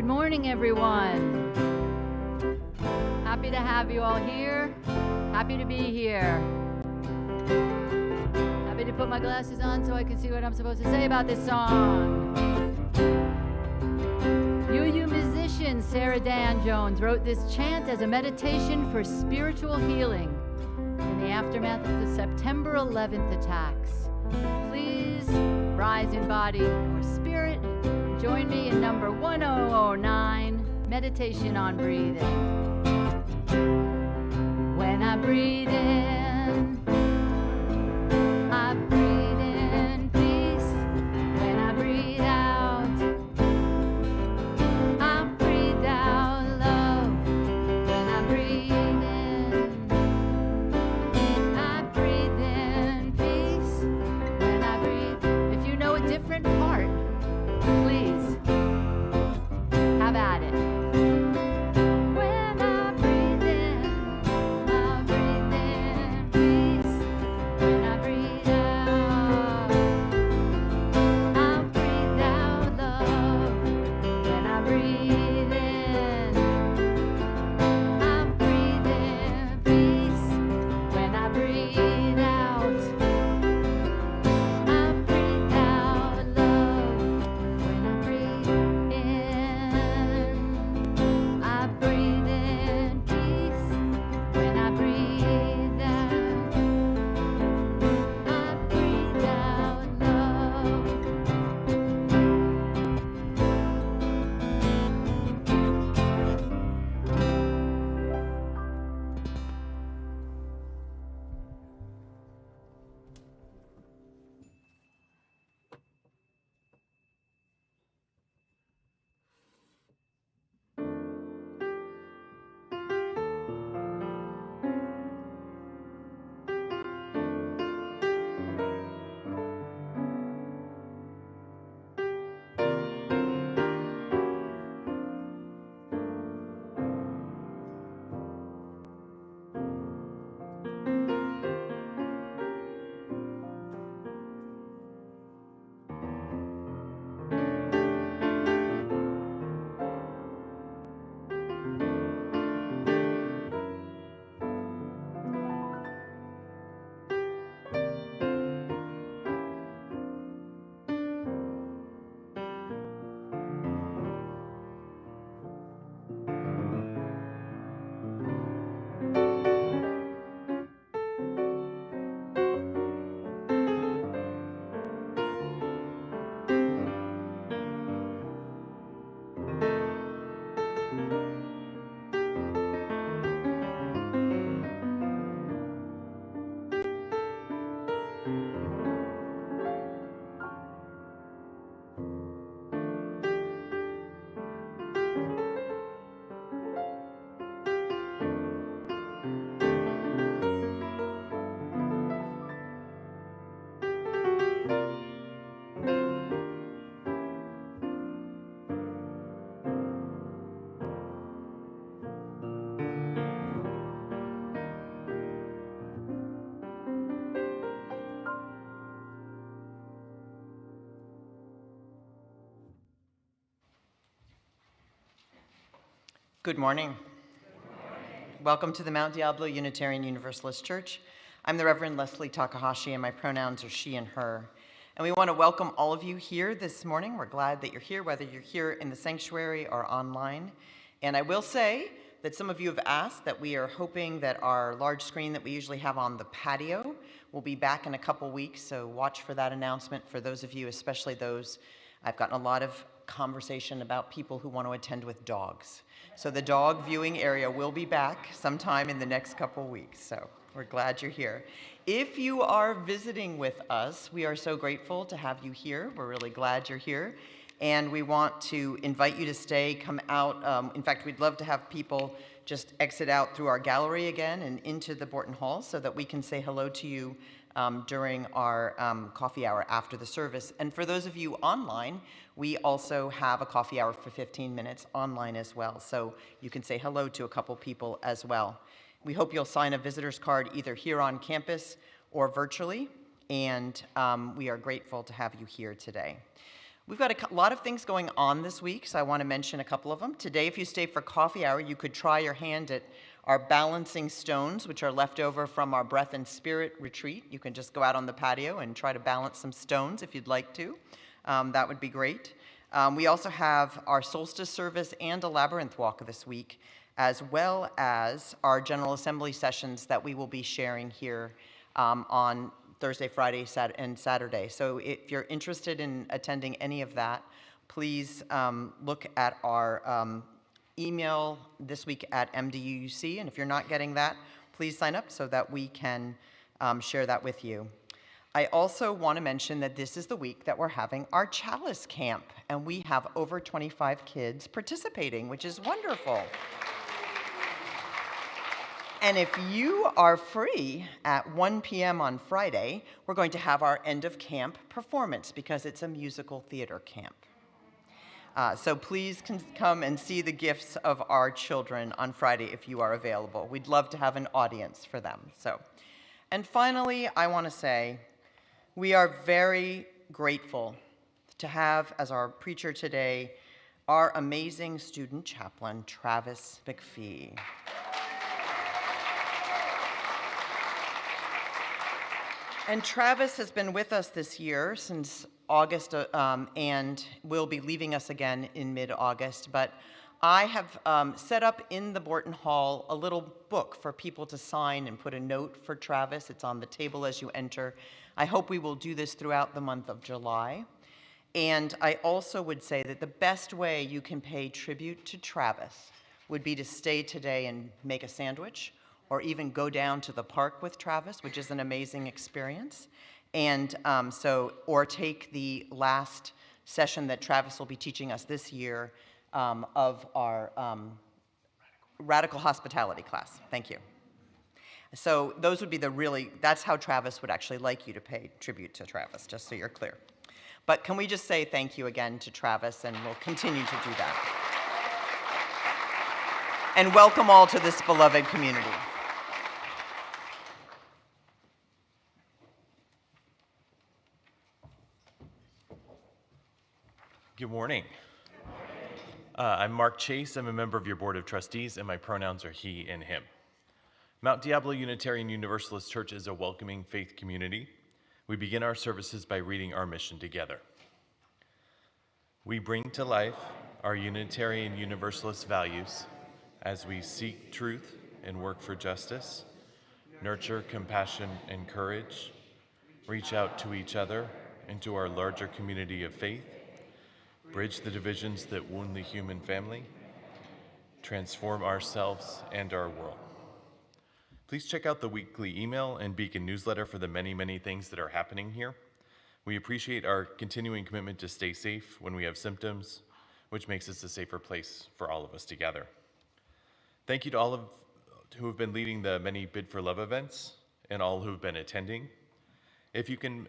Good morning, everyone. Happy to have you all here. Happy to be here. Happy to put my glasses on so I can see what I'm supposed to say about this song. UU musician Sarah Dan Jones wrote this chant as a meditation for spiritual healing in the aftermath of the September 11th attacks. Please rise in body or spirit. Join me in number 1009, Meditation on Breathing. When I breathe in, I breathe in peace. When I breathe out, I breathe out love. When I breathe in, I breathe in peace. When I breathe, if you know a different part, please have at it. When I breathe in, I breathe in peace. When I breathe out, I breathe out love. When I breathe in, I breathe in peace. When I breathe out, I breathe out love. When I breathe in, I breathe in peace. When I breathe out, I breathe out love. Good morning. Welcome to the Mount Diablo Unitarian Universalist Church. I'm the Reverend Leslie Takahashi, and my pronouns are she and her. And we want to welcome all of you here this morning. We're glad that you're here, whether you're here in the sanctuary or online. And I will say that some of you have asked that we are hoping that our large screen that we usually have on the patio will be back in a couple weeks, so watch for that announcement for those of you, especially those. I've gotten a lot of conversation about people who want to attend with dogs. So the dog viewing area will be back sometime in the next couple weeks, so we're glad you're here. If you are visiting with us, we are so grateful to have you here. We're really glad you're here, and we want to invite you to stay, come out. In fact, we'd love to have people just exit out through our gallery again and into the Borton Hall so that we can say hello to you during our coffee hour after the service. And for those of you online, we also have a coffee hour for 15 minutes online as well, so you can say hello to a couple people as well. We hope you'll sign a visitor's card either here on campus or virtually, and we are grateful to have you here today. We've got a lot of things going on this week, so I want to mention a couple of them. Today, if you stay for coffee hour, you could try your hand at our balancing stones, which are left over from our breath and spirit retreat. You can just go out on the patio and try to balance some stones if you'd like to. That would be great. We also have our solstice service and a labyrinth walk this week, as well as our General Assembly sessions that we will be sharing here on Thursday, Friday, and Saturday. So if you're interested in attending any of that, please look at our email this week at MDUC, and if you're not getting that, please sign up so that we can share that with you. I also want to mention that this is the week that we're having our Chalice Camp, and we have over 25 kids participating, which is wonderful. And if you are free at 1 p.m. on Friday, we're going to have our end of camp performance because it's a musical theater camp. So please come and see the gifts of our children on Friday if you are available. We'd love to have an audience for them. And finally, I want to say we are very grateful to have as our preacher today our amazing student chaplain, Travis McPhee. And Travis has been with us this year since August and will be leaving us again in mid-August. But I have set up in the Borton Hall a little book for people to sign and put a note for Travis. It's on the table as you enter. I hope we will do this throughout the month of July. And I also would say that the best way you can pay tribute to Travis would be to stay today and make a sandwich, or even go down to the park with Travis, which is an amazing experience. And or take the last session that Travis will be teaching us this year of our radical hospitality class. Thank you. So those would be that's how Travis would actually like you to pay tribute to Travis, just so you're clear. But can we just say thank you again to Travis, and we'll continue to do that. And welcome all to this beloved community. Good morning. I'm Mark Chase. I'm a member of your Board of Trustees, and my pronouns are he and him. Mount Diablo Unitarian Universalist Church is a welcoming faith community. We begin our services by reading our mission together. We bring to life our Unitarian Universalist values as we seek truth and work for justice, nurture compassion and courage, reach out to each other and to our larger community of faith, bridge the divisions that wound the human family, transform ourselves and our world. Please check out the weekly email and Beacon newsletter for the many, many things that are happening here. We appreciate our continuing commitment to stay safe when we have symptoms, which makes us a safer place for all of us to gather. Thank you to all who have been leading the many Bid for Love events and all who have been attending. If you can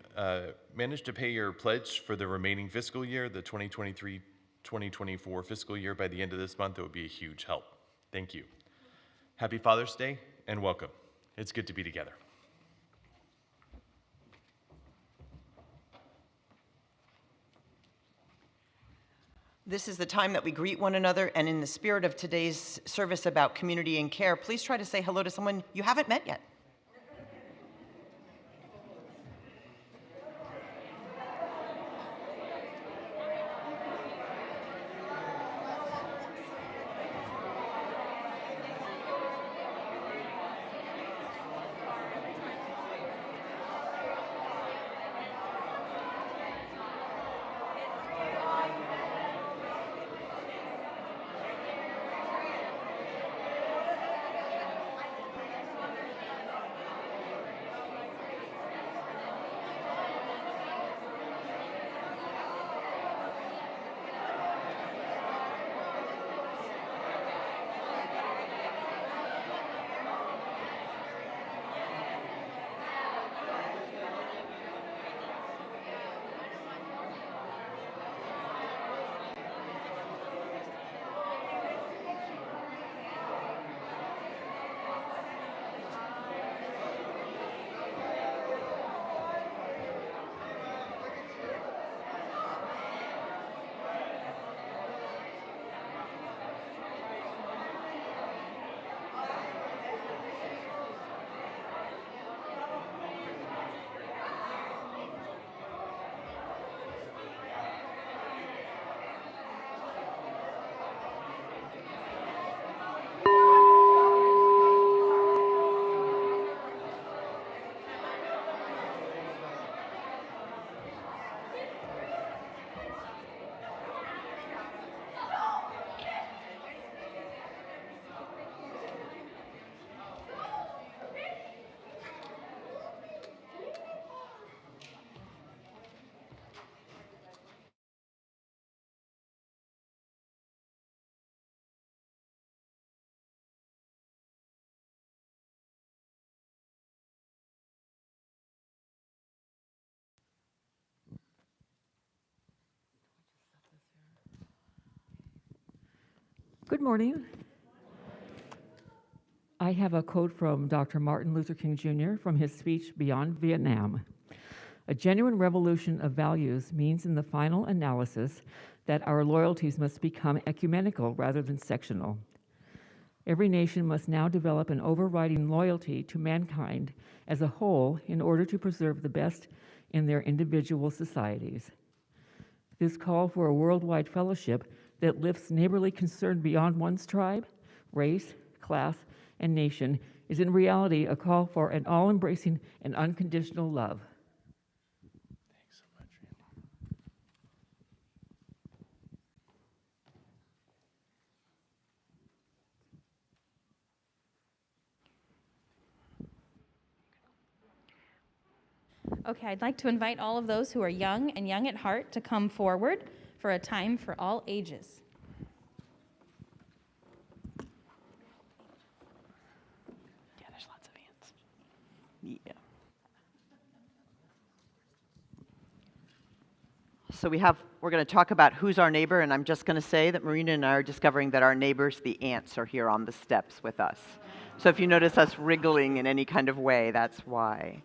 manage to pay your pledge for the remaining fiscal year, the 2023-2024 fiscal year, by the end of this month, it would be a huge help. Thank you. Happy Father's Day and welcome. It's good to be together. This is the time that we greet one another, and in the spirit of today's service about community and care, please try to say hello to someone you haven't met yet. Good morning. I have a quote from Dr. Martin Luther King Jr. from his speech Beyond Vietnam. A genuine revolution of values means in the final analysis that our loyalties must become ecumenical rather than sectional. Every nation must now develop an overriding loyalty to mankind as a whole in order to preserve the best in their individual societies. This call for a worldwide fellowship that lifts neighborly concern beyond one's tribe, race, class, and nation is in reality a call for an all-embracing and unconditional love. Thanks so much, Randy. Okay, I'd like to invite all of those who are young and young at heart to come forward for a time for all ages. Yeah, there's lots of hands. Yeah. So we're going to talk about who's our neighbor, and I'm just going to say that Marina and I are discovering that our neighbors, the ants, are here on the steps with us. So if you notice us wriggling in any kind of way, that's why.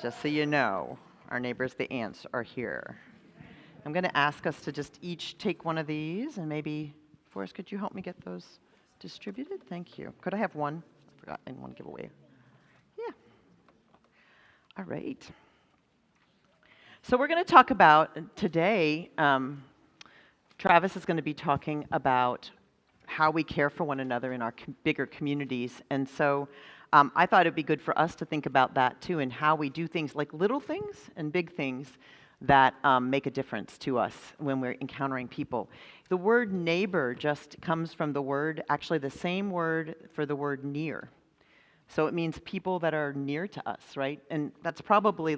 Just so you know, our neighbors, the ants, are here. I'm going to ask us to just each take one of these, and maybe, Forrest, could you help me get those distributed? Thank you. Could I have one? I forgot, I didn't want to give away. Yeah. All right. So we're going to talk about today, Travis is going to be talking about how we care for one another in our bigger communities. And so I thought it'd be good for us to think about that too, and how we do things like little things and big things that make a difference to us when we're encountering people. The word neighbor just comes from the word, actually the same word for the word near. So it means people that are near to us, right? And that's probably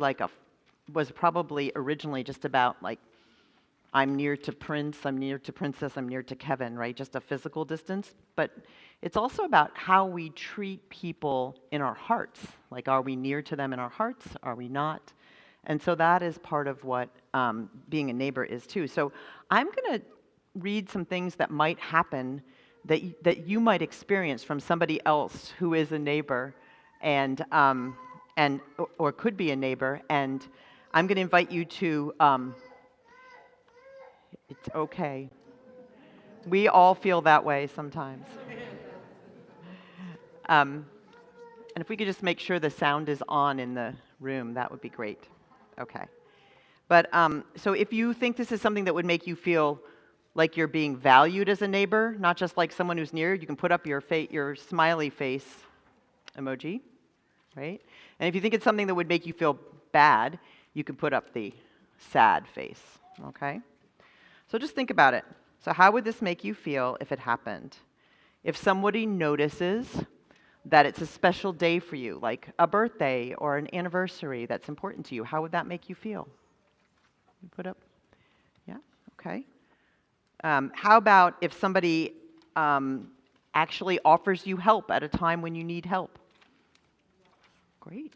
was probably originally just about like, I'm near to Prince, I'm near to Princess, I'm near to Kevin, right? Just a physical distance. But it's also about how we treat people in our hearts. Like, are we near to them in our hearts? Are we not? And so that is part of what being a neighbor is too. So I'm going to read some things that might happen that you might experience from somebody else who is a neighbor and or could be a neighbor. And I'm going to invite you to, it's okay. We all feel that way sometimes. And if we could just make sure the sound is on in the room, that would be great. Okay. But so if you think this is something that would make you feel like you're being valued as a neighbor, not just like someone who's near, you can put up your smiley face emoji, right? And if you think it's something that would make you feel bad, you can put up the sad face, okay? So just think about it. So how would this make you feel if it happened? If somebody notices that it's a special day for you, like a birthday or an anniversary that's important to you, how would that make you feel? You put up, yeah, okay. How about if somebody actually offers you help at a time when you need help? Great,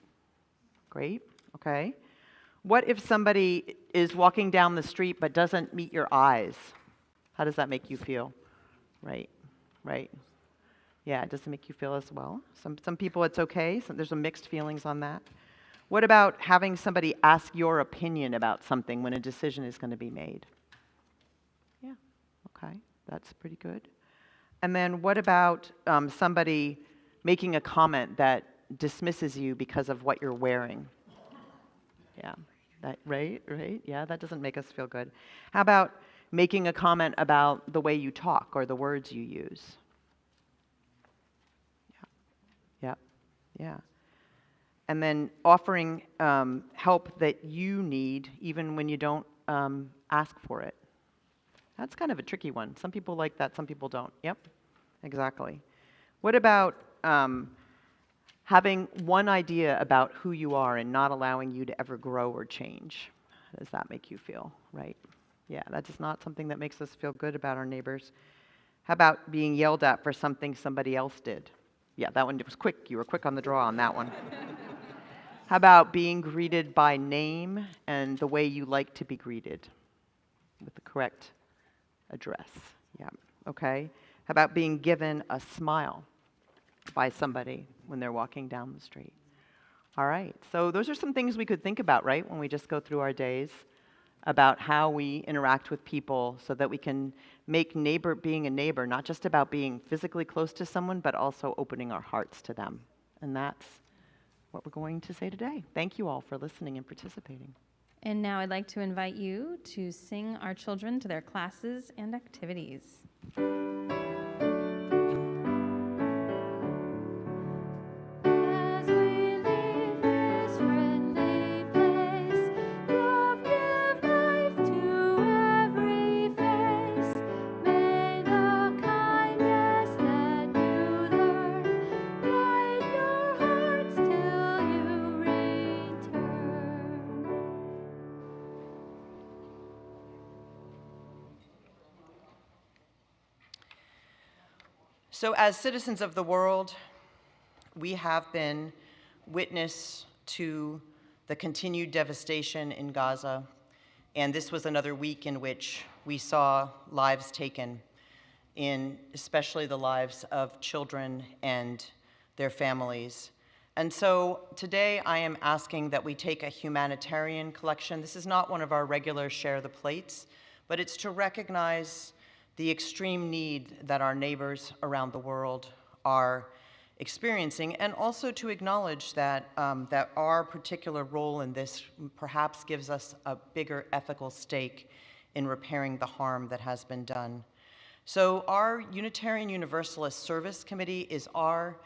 great, okay. What if somebody is walking down the street but doesn't meet your eyes? How does that make you feel? Right, right. Yeah, it doesn't make you feel as well. Some people it's okay. There's some mixed feelings on that. What about having somebody ask your opinion about something when a decision is going to be made? Yeah, okay, that's pretty good. And then what about somebody making a comment that dismisses you because of what you're wearing? Yeah, right, yeah, that doesn't make us feel good. How about making a comment about the way you talk or the words you use? Yeah. And then offering help that you need even when you don't ask for it. That's kind of a tricky one. Some people like that, some people don't. Yep, exactly. What about having one idea about who you are and not allowing you to ever grow or change? How does that make you feel, right? Yeah, that is not something that makes us feel good about our neighbors. How about being yelled at for something somebody else did? Yeah, that one was quick. You were quick on the draw on that one. How about being greeted by name and the way you like to be greeted with the correct address? Yeah, okay. How about being given a smile by somebody when they're walking down the street? All right, so those are some things we could think about, right, when we just go through our days, about how we interact with people so that we can make being a neighbor not just about being physically close to someone, but also opening our hearts to them. And that's what we're going to say today. Thank you all for listening and participating. And now I'd like to invite you to sing our children to their classes and activities. As we leave this friendly place, love give life to every face. May the kindness that you learn light your hearts till you return. So as citizens of the world, we have been witness to the continued devastation in Gaza, and this was another week in which we saw lives taken, in especially the lives of children and their families. And so today I am asking that we take a humanitarian collection. This is not one of our regular Share the Plates, but it's to recognize the extreme need that our neighbors around the world are experiencing, and also to acknowledge that, that our particular role in this perhaps gives us a bigger ethical stake in repairing the harm that has been done. So our Unitarian Universalist Service Committee is our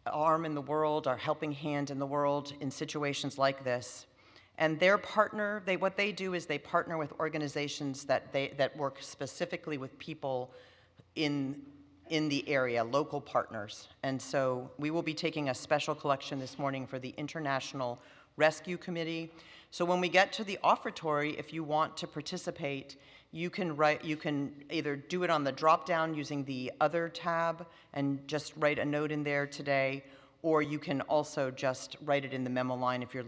arm in the world, our helping hand in the world in situations like this. And their partner, what they do is they partner with organizations that work specifically with people in the area, local partners. And so we will be taking a special collection this morning for the International Rescue Committee. So when we get to the offertory, if you want to participate, you can either do it on the drop down using the other tab and just write a note in there today, or you can also just write it in the memo line if you're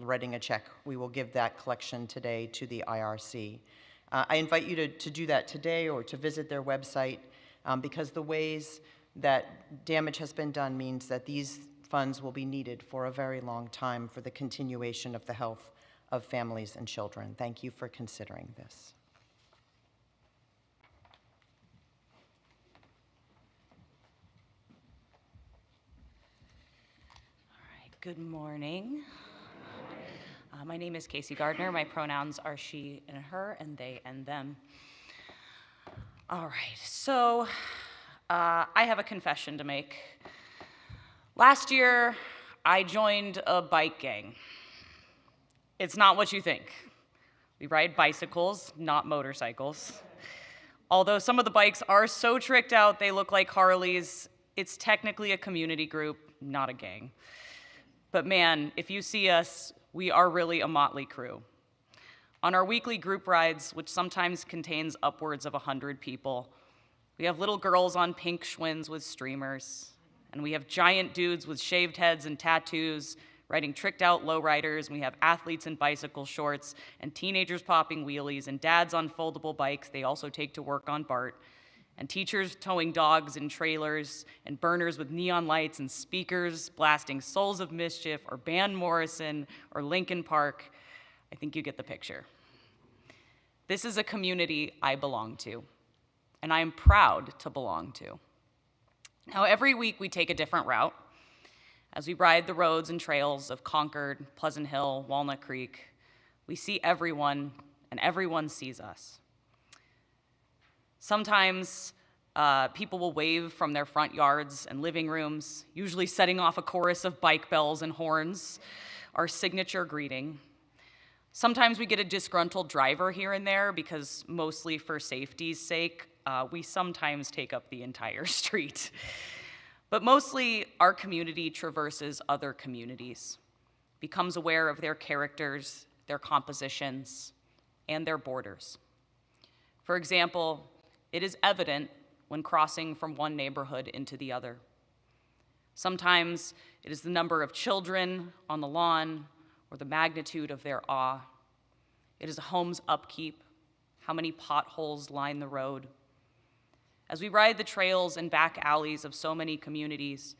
writing a check. We will give that collection today to the IRC. I invite you to do that today or to visit their website, because the ways that damage has been done means that these funds will be needed for a very long time for the continuation of the health of families and children. Thank you for considering this. Good morning. My name is Casey Gardner. My pronouns are she and her, and they and them. All right, so I have a confession to make. Last year, I joined a bike gang. It's not what you think. We ride bicycles, not motorcycles. Although some of the bikes are so tricked out they look like Harleys, it's technically a community group, not a gang. But man, if you see us, we are really a motley crew. On our weekly group rides, which sometimes contains upwards of 100 people, we have little girls on pink Schwinn's with streamers, and we have giant dudes with shaved heads and tattoos riding tricked out lowriders, and we have athletes in bicycle shorts, and teenagers popping wheelies, and dads on foldable bikes they also take to work on BART, and teachers towing dogs in trailers, and burners with neon lights and speakers blasting Souls of Mischief or Van Morrison or Linkin Park. I think you get the picture. This is a community I belong to, and I am proud to belong to. Now, every week we take a different route as we ride the roads and trails of Concord, Pleasant Hill, Walnut Creek. We see everyone, and everyone sees us. Sometimes people will wave from their front yards and living rooms, usually setting off a chorus of bike bells and horns, our signature greeting. Sometimes we get a disgruntled driver here and there because, mostly for safety's sake, we sometimes take up the entire street. But mostly, our community traverses other communities, becomes aware of their characters, their compositions, and their borders. For example, it is evident when crossing from one neighborhood into the other. Sometimes it is the number of children on the lawn or the magnitude of their awe. It is a home's upkeep, how many potholes line the road. As we ride the trails and back alleys of so many communities,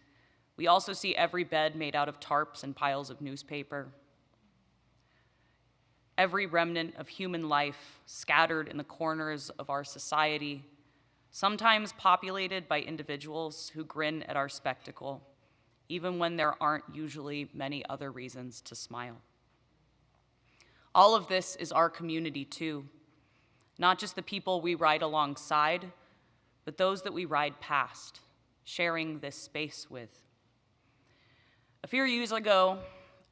we also see every bed made out of tarps and piles of newspaper. Every remnant of human life scattered in the corners of our society, sometimes populated by individuals who grin at our spectacle, even when there aren't usually many other reasons to smile. All of this is our community too, not just the people we ride alongside, but those that we ride past, sharing this space with. A few years ago,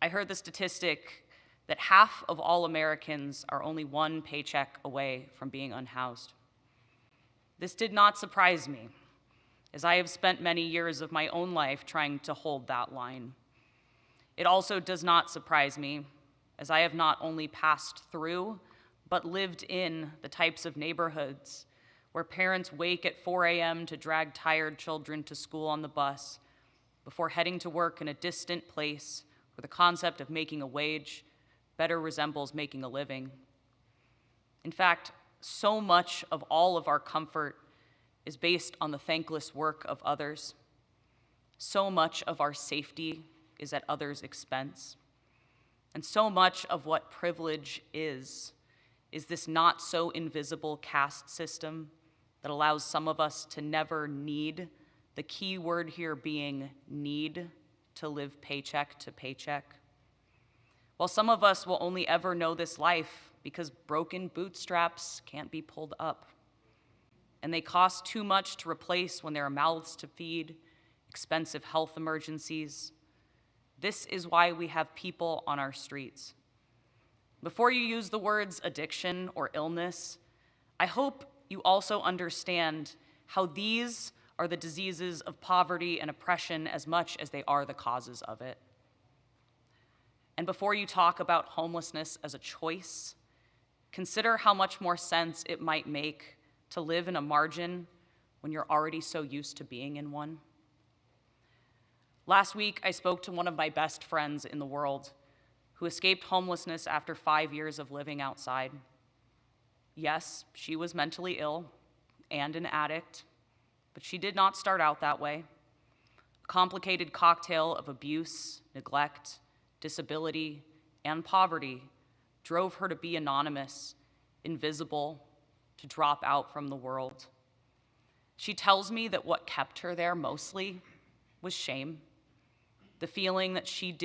I heard the statistic that half of all Americans are only one paycheck away from being unhoused. This did not surprise me, as I have spent many years of my own life trying to hold that line. It also does not surprise me, as I have not only passed through, but lived in the types of neighborhoods where parents wake at 4 a.m. to drag tired children to school on the bus before heading to work in a distant place where the concept of making a wage better resembles making a living. In fact, so much of all of our comfort is based on the thankless work of others. So much of our safety is at others' expense. And so much of what privilege is this not so invisible caste system that allows some of us to never need, the key word here being need, to live paycheck to paycheck. While some of us will only ever know this life because broken bootstraps can't be pulled up, and they cost too much to replace when there are mouths to feed, expensive health emergencies. This is why we have people on our streets. Before you use the words addiction or illness, I hope you also understand how these are the diseases of poverty and oppression as much as they are the causes of it. And before you talk about homelessness as a choice, consider how much more sense it might make to live in a margin when you're already so used to being in one. Last week, I spoke to one of my best friends in the world who escaped homelessness after 5 years of living outside. Yes, she was mentally ill and an addict, but she did not start out that way. A complicated cocktail of abuse, neglect, disability, and poverty drove her to be anonymous, invisible, to drop out from the world. She tells me that what kept her there mostly was shame, the feeling that she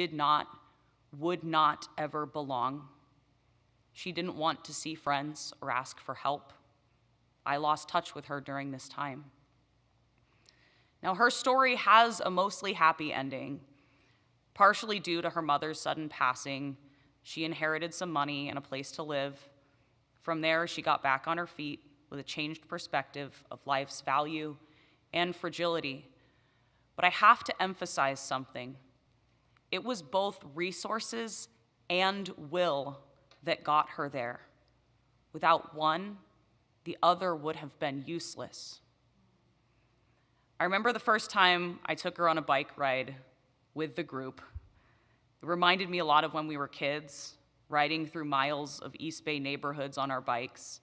would not ever belong. She didn't want to see friends or ask for help. I lost touch with her during this time. Now, her story has a mostly happy ending. Partially due to her mother's sudden passing, she inherited some money and a place to live. From there, she got back on her feet with a changed perspective of life's value and fragility. But I have to emphasize something. It was both resources and will that got her there. Without one, the other would have been useless. I remember the first time I took her on a bike ride with the group. It reminded me a lot of when we were kids, riding through miles of East Bay neighborhoods on our bikes.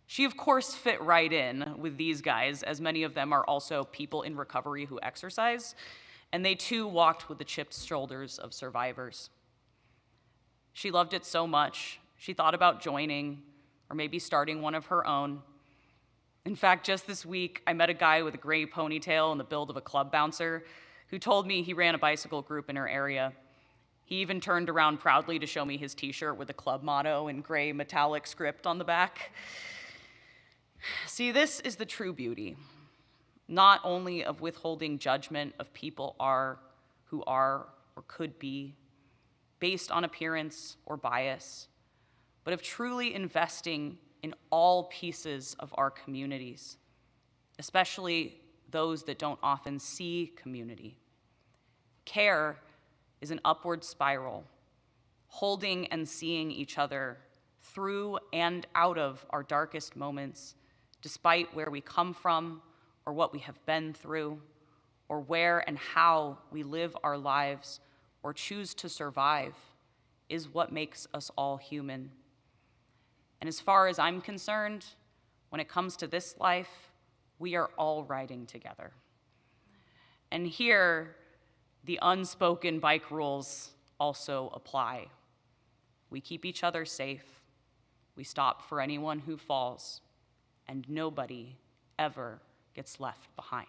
She, of course, fit right in with these guys, as many of them are also people in recovery who exercise, and they too walked with the chipped shoulders of survivors. She loved it so much, she thought about joining or maybe starting one of her own. In fact, just this week, I met a guy with a gray ponytail and the build of a club bouncer who told me he ran a bicycle group in her area. He even turned around proudly to show me his t-shirt with the club motto in gray metallic script on the back. See, this is the true beauty, not only of withholding judgment of people who are or could be based on appearance or bias, but of truly investing in all pieces of our communities, especially those that don't often see community. Care is an upward spiral, holding and seeing each other through and out of our darkest moments, despite where we come from or what we have been through, or where and how we live our lives or choose to survive, is what makes us all human. And as far as I'm concerned, when it comes to this life, we are all riding together. And here, the unspoken bike rules also apply. We keep each other safe, we stop for anyone who falls, and nobody ever gets left behind.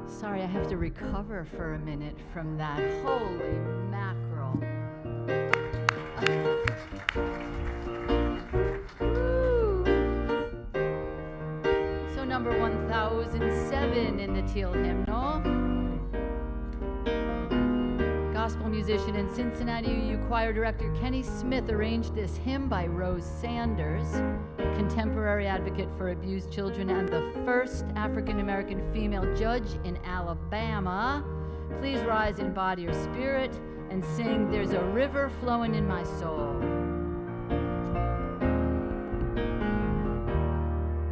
Sorry, I have to recover for a minute from that. Holy mackerel. Woo. So number 1007 in the Teal hymnal. Gospel musician and Cincinnati UU choir director Kenny Smith arranged this hymn by Rose Sanders, contemporary advocate for abused children and the first African-American female judge in Alabama. Please rise in body or spirit and sing "There's a River Flowing in My Soul."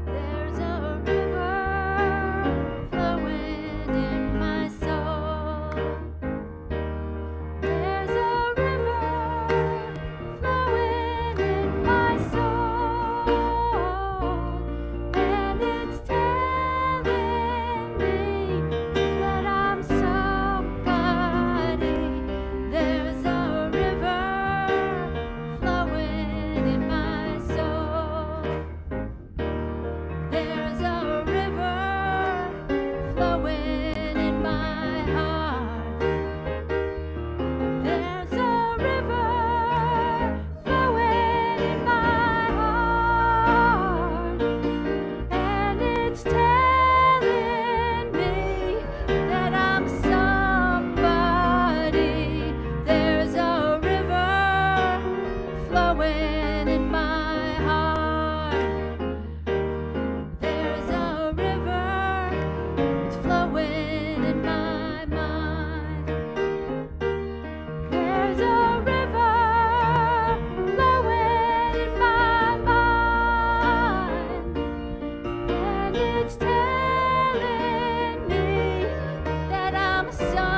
There's a river flowing in my soul. There's a river flowing in my soul, and it's telling me that I'm somebody. There's a river flowing in my soul. There's a river flowing in my heart. There's a river flowing in my heart, and it's telling me that I'm somebody. There's a river flowing in my heart. There's a river, it's flowing in my mind. There's a river flowing in my mind, and it's telling me that I'm somebody.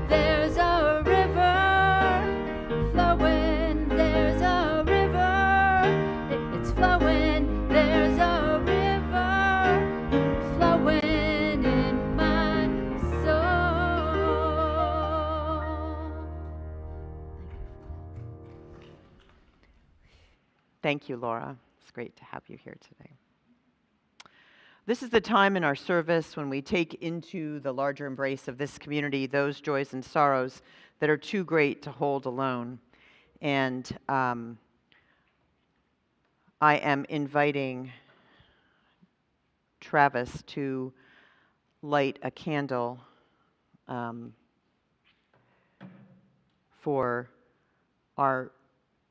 There's a river flowing, there's a river, it's flowing, there's a river flowing in my soul. Thank you, Laura. It's great to have you here today. This is the time in our service when we take into the larger embrace of this community those joys and sorrows that are too great to hold alone. And I am inviting Travis to light a candle for our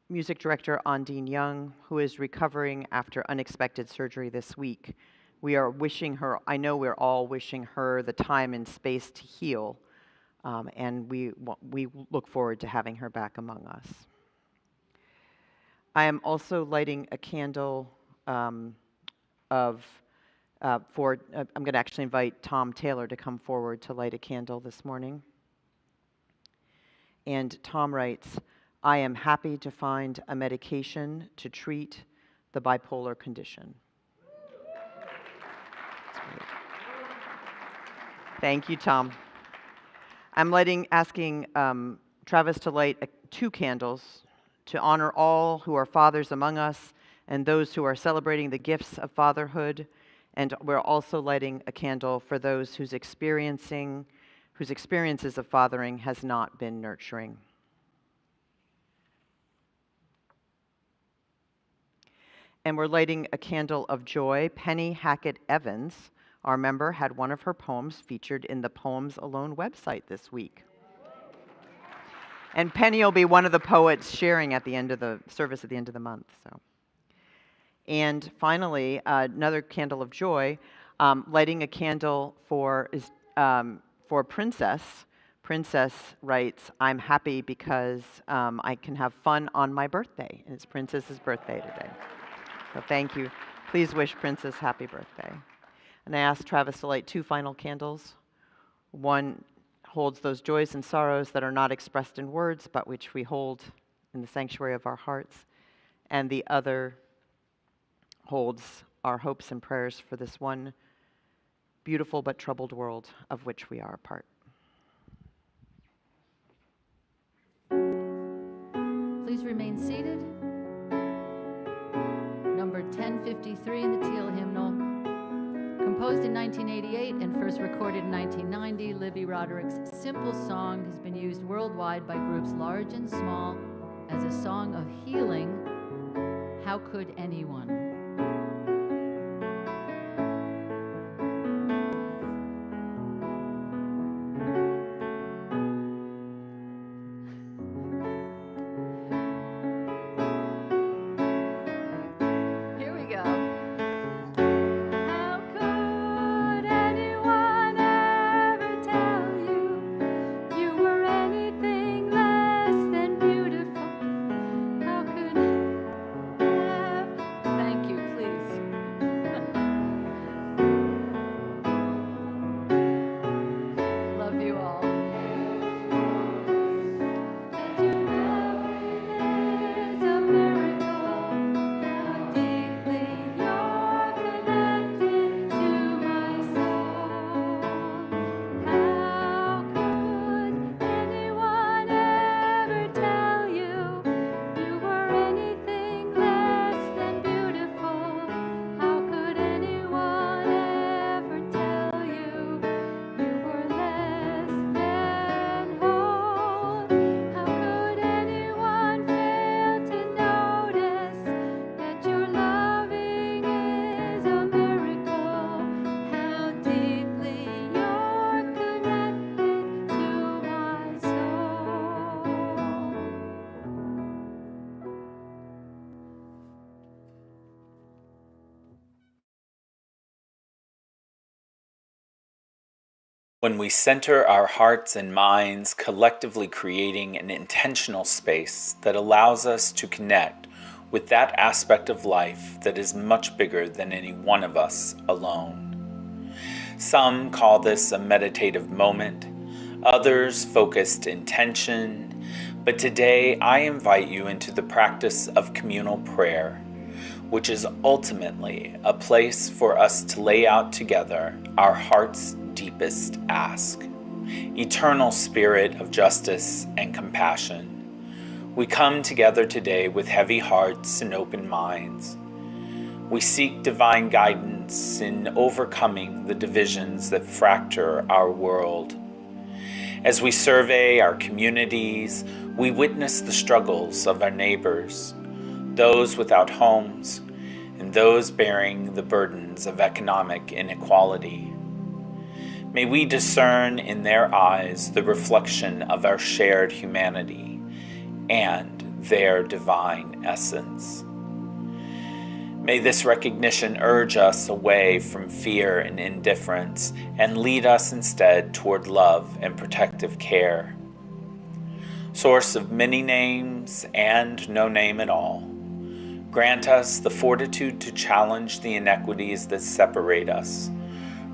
music director, Ondine Young, who is recovering after unexpected surgery this week. We are wishing her, I know we're all wishing her the time and space to heal, and we look forward to having her back among us. I am also lighting a candle I'm going to actually invite Tom Taylor to come forward to light a candle this morning. And Tom writes, "I am happy to find a medication to treat the bipolar condition." That's great. Thank you, Tom. I'm asking Travis to light 2 candles to honor all who are fathers among us and those who are celebrating the gifts of fatherhood. And we're also lighting a candle for those whose experiences of fathering has not been nurturing. And we're lighting a candle of joy. Penny Hackett Evans, our member, had one of her poems featured in the Poems Alone website this week. And Penny will be one of the poets sharing at the end of the service at the end of the month. And finally, another candle of joy, lighting a candle for Princess. Princess writes, "I'm happy because I can have fun on my birthday." And it's Princess's birthday today. So thank you. Please wish Princess happy birthday. And I asked Travis to light 2 final candles. One holds those joys and sorrows that are not expressed in words, but which we hold in the sanctuary of our hearts. And the other holds our hopes and prayers for this one beautiful but troubled world of which we are a part. Please remain seated. Number 1053 in the Teal Hymnal. Composed in 1988 and first recorded in 1990, Libby Roderick's simple song has been used worldwide by groups large and small as a song of healing. How could anyone? When we center our hearts and minds, collectively creating an intentional space that allows us to connect with that aspect of life that is much bigger than any one of us alone. Some call this a meditative moment, others focused intention, but today I invite you into the practice of communal prayer, which is ultimately a place for us to lay out together our heart's deepest ask. Eternal Spirit of justice and compassion, we come together today with heavy hearts and open minds. We seek divine guidance in overcoming the divisions that fracture our world. As we survey our communities, we witness the struggles of our neighbors, those without homes, and those bearing the burdens of economic inequality. May we discern in their eyes the reflection of our shared humanity and their divine essence. May this recognition urge us away from fear and indifference and lead us instead toward love and protective care. Source of many names and no name at all, grant us the fortitude to challenge the inequities that separate us.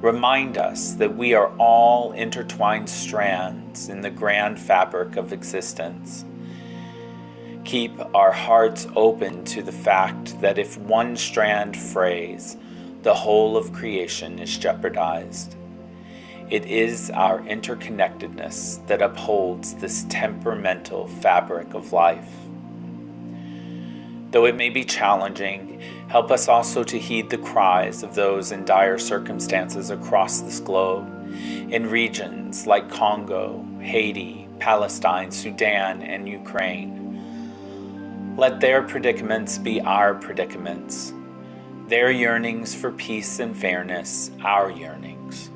Remind us that we are all intertwined strands in the grand fabric of existence. Keep our hearts open to the fact that if one strand frays, the whole of creation is jeopardized. It is our interconnectedness that upholds this temperamental fabric of life. Though it may be challenging, help us also to heed the cries of those in dire circumstances across this globe, in regions like Congo, Haiti, Palestine, Sudan, and Ukraine. Let their predicaments be our predicaments, their yearnings for peace and fairness, our yearnings.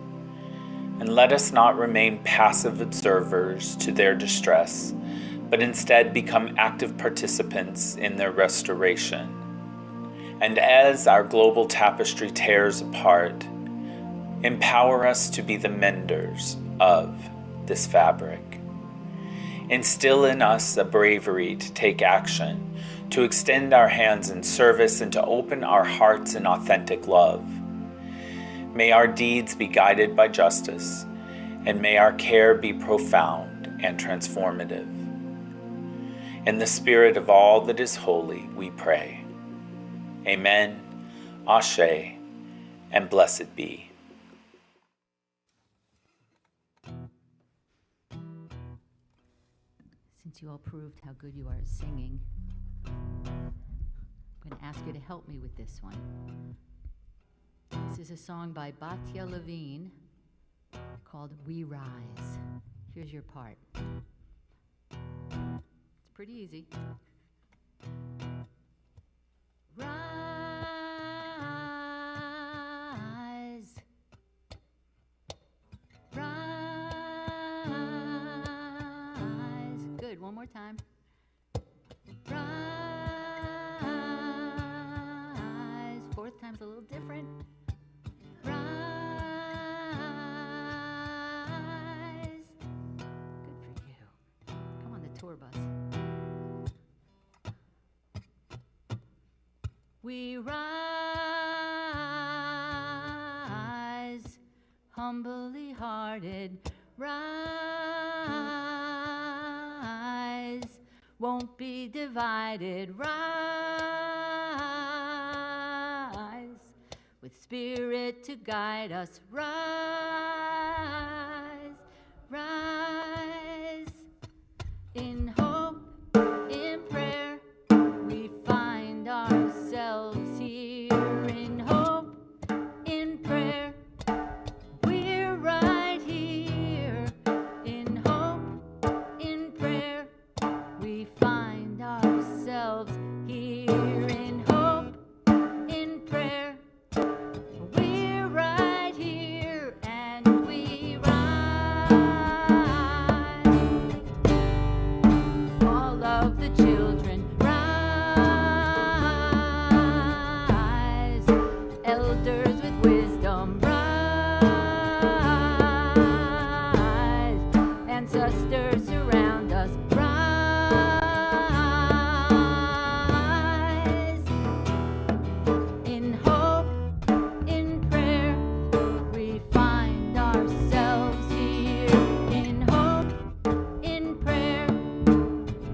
And let us not remain passive observers to their distress, but instead become active participants in their restoration. And as our global tapestry tears apart, empower us to be the menders of this fabric. Instill in us a bravery to take action, to extend our hands in service, and to open our hearts in authentic love. May our deeds be guided by justice, and may our care be profound and transformative. In the spirit of all that is holy, we pray. Amen, Ashe, and blessed be. Since you all proved how good you are at singing, I'm going to ask you to help me with this one. This is a song by Batya Levine called We Rise. Here's your part. It's pretty easy. Rise. Rise. Good. One more time. Rise. Fourth time's a little different. Rise. Good for you. Come on the tour bus. We rise, humbly hearted, rise, won't be divided, rise, with spirit to guide us, rise, rise, in hope, in prayer, we find ourselves here, in hope, in prayer, we're right here, in hope, in prayer, we find ourselves here, in hope, in prayer, we're right here, and we rise. All of the children rise, elders with wisdom rise, ancestors surround us rise, in hope, in prayer, we find ourselves here, in hope, in prayer,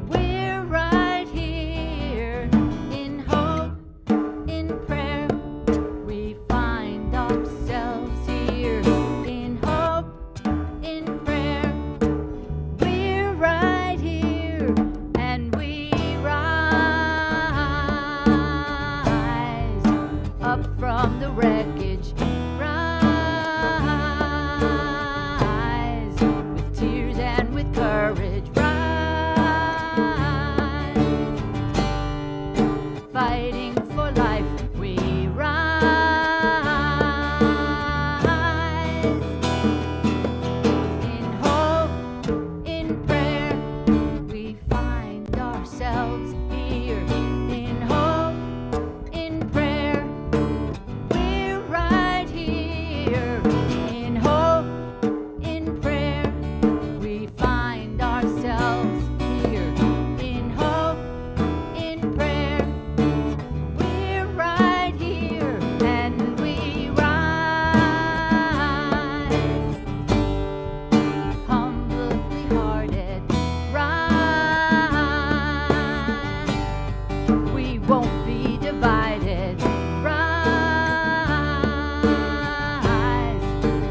we're right here, in hope, in prayer, we find ourselves here, in hope, in prayer, we're right here, and we rise up from the wreckage, rise with tears and with courage, rise fighting for life, we rise in hope, in prayer, we find ourselves here, in hope, in prayer, we're right here, in hope, in prayer, we find ourselves here, in hope, in prayer, we're right here, and we rise, humbly hearted, rise, we won't be divided, rise,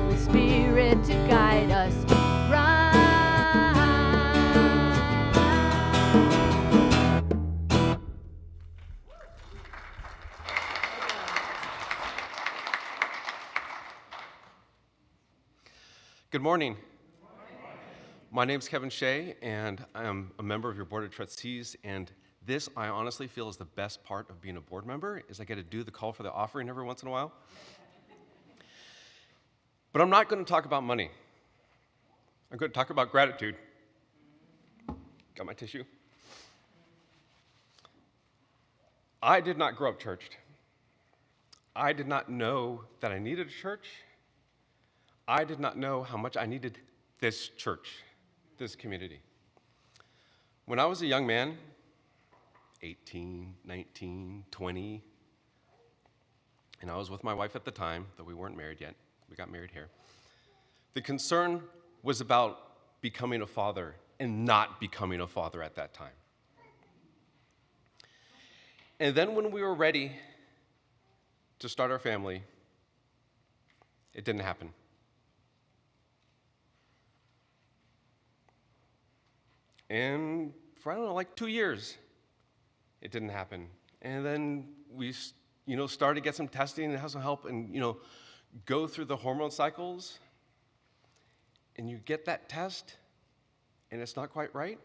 with spirit to guide us, rise. Good morning. My name's Kevin Shea, and I am a member of your Board of Trustees, and this, I honestly feel, is the best part of being a board member, is I get to do the call for the offering every once in a while. But I'm not going to talk about money. I'm going to talk about gratitude. Got my tissue? I did not grow up churched. I did not know that I needed a church. I did not know how much I needed this church, this community. When I was a young man, 18, 19, 20, and I was with my wife at the time, though we weren't married yet. We got married here. The concern was about becoming a father and not becoming a father at that time. And then when we were ready to start our family, it didn't happen. And for, I don't know, like 2 years, it didn't happen. And then we, started to get some testing and have some help and, go through the hormone cycles. And you get that test, and it's not quite right.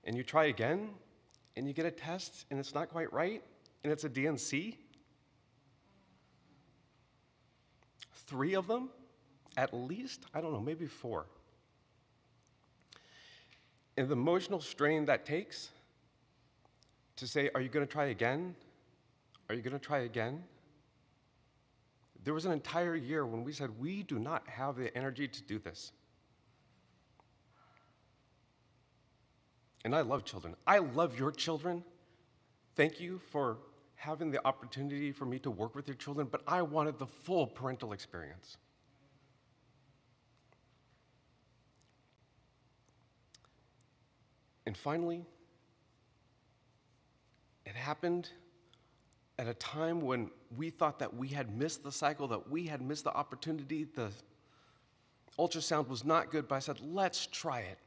And you try again, and you get a test, and it's not quite right, and it's a DNC. 3 of them, at least, I don't know, maybe 4. And the emotional strain that takes to say, are you going to try again? Are you going to try again? There was an entire year when we said, we do not have the energy to do this. And I love children. I love your children. Thank you for having the opportunity for me to work with your children, but I wanted the full parental experience. And finally, it happened at a time when we thought that we had missed the cycle, that we had missed the opportunity. The ultrasound was not good, but I said, let's try it.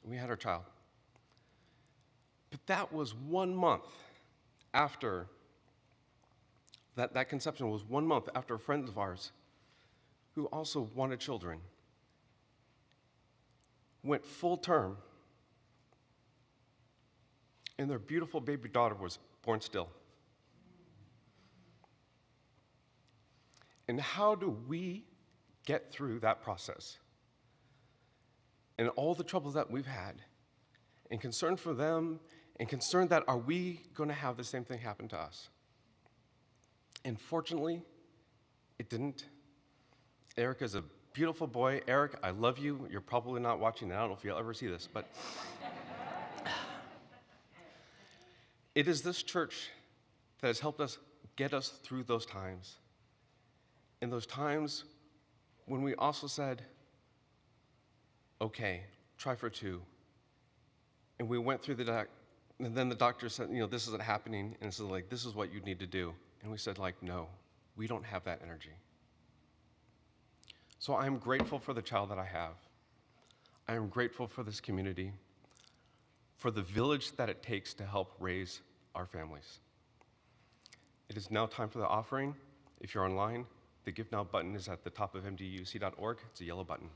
We had our child. But that was 1 month after, that conception was 1 month after a friend of ours who also wanted children went full term, and their beautiful baby daughter was born still. And how do we get through that process? And all the troubles that we've had, and concern for them, and concern that are we going to have the same thing happen to us? And fortunately, it didn't. Eric is a beautiful boy. Eric, I love you. You're probably not watching, and I don't know if you'll ever see this, but it is this church that has helped us get us through those times. And those times when we also said, okay, try for 2. And we went through and then the doctor said, this isn't happening, and it's like, this is what you need to do. And we said, no, we don't have that energy. So I'm grateful for the child that I have. I am grateful for this community, for the village that it takes to help raise our families. It is now time for the offering. If you're online, the Give Now button is at the top of mduc.org. It's a yellow button.